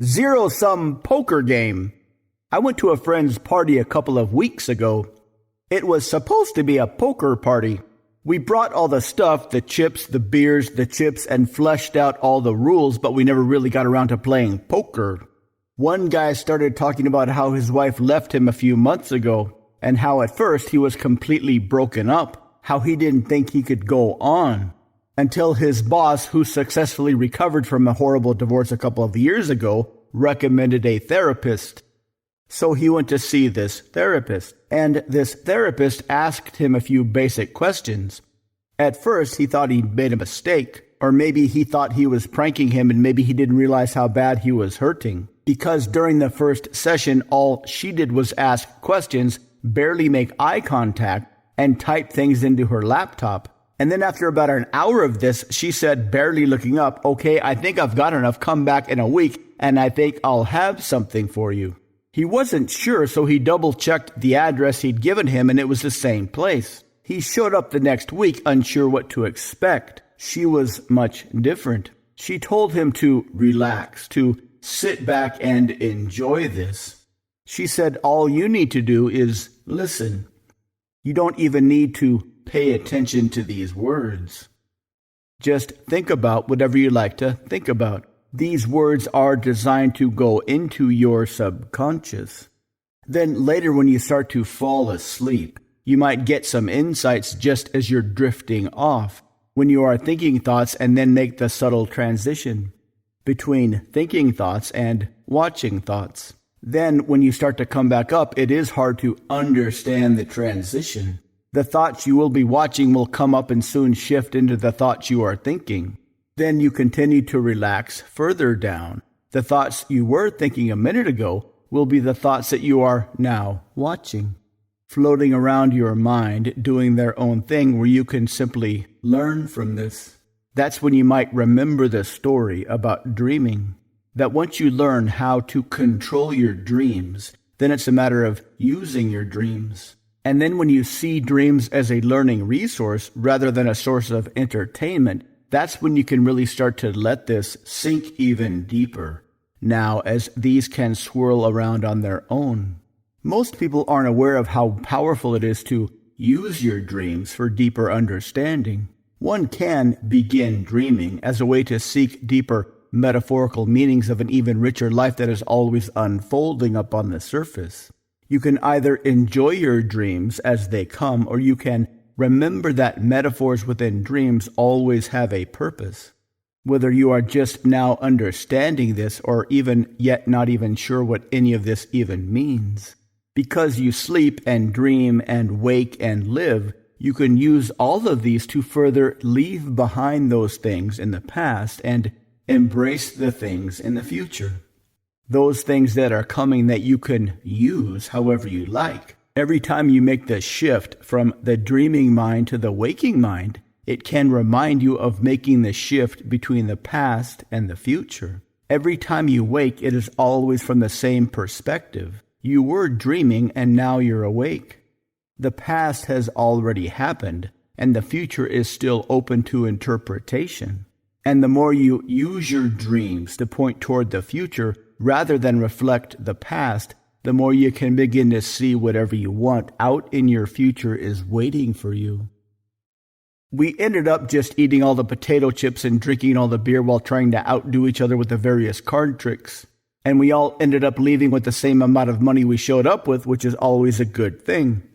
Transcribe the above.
Zero-sum poker game. I went to a friend's party a couple of weeks ago. It was supposed to be a poker party. We brought all the stuff, the chips, the beers, the chips, and fleshed out all the rules, but we never really got around to playing poker. One guy started talking about how his wife left him a few months ago, and how at first he was completely broken up, how he didn't think he could go on, until his boss, who successfully recovered from a horrible divorce a couple of years ago, recommended a therapist. So he went to see this therapist, and this therapist asked him a few basic questions. At first, he thought he'd made a mistake, or maybe he thought he was pranking him and maybe he didn't realize how bad he was hurting. Because during the first session, all she did was ask questions, barely make eye contact, and type things into her laptop. And then after about an hour of this, she said, barely looking up, "Okay, I think I've got enough. Come back in a week, and I think I'll have something for you." He wasn't sure, so he double-checked the address he'd given him, and it was the same place. He showed up the next week, unsure what to expect. She was much different. She told him to relax, to sit back and enjoy this. She said, all you need to do is listen. You don't even need to pay attention to these words. Just think about whatever you like to think about. These words are designed to go into your subconscious. Then later when you start to fall asleep, you might get some insights just as you're drifting off, when you are thinking thoughts, and then make the subtle transition between thinking thoughts and watching thoughts. Then when you start to come back up, it is hard to understand the transition. The thoughts you will be watching will come up and soon shift into the thoughts you are thinking. Then you continue to relax further down. The thoughts you were thinking a minute ago will be the thoughts that you are now watching, floating around your mind, doing their own thing, where you can simply learn from this. That's when you might remember the story about dreaming, that once you learn how to control your dreams, then it's a matter of using your dreams. And then when you see dreams as a learning resource rather than a source of entertainment, that's when you can really start to let this sink even deeper. Now, as these can swirl around on their own. Most people aren't aware of how powerful it is to use your dreams for deeper understanding. One can begin dreaming as a way to seek deeper metaphorical meanings of an even richer life that is always unfolding up on the surface. You can either enjoy your dreams as they come, or you can remember that metaphors within dreams always have a purpose. Whether you are just now understanding this, or even yet not even sure what any of this even means. Because you sleep and dream and wake and live, you can use all of these to further leave behind those things in the past and embrace the things in the future. Those things that are coming that you can use however you like. Every time you make the shift from the dreaming mind to the waking mind, it can remind you of making the shift between the past and the future. Every time you wake, it is always from the same perspective. You were dreaming and now you're awake. The past has already happened, and the future is still open to interpretation. And the more you use your dreams to point toward the future rather than reflect the past, the more you can begin to see whatever you want out in your future is waiting for you. We ended up just eating all the potato chips and drinking all the beer while trying to outdo each other with the various card tricks. And we all ended up leaving with the same amount of money we showed up with, which is always a good thing.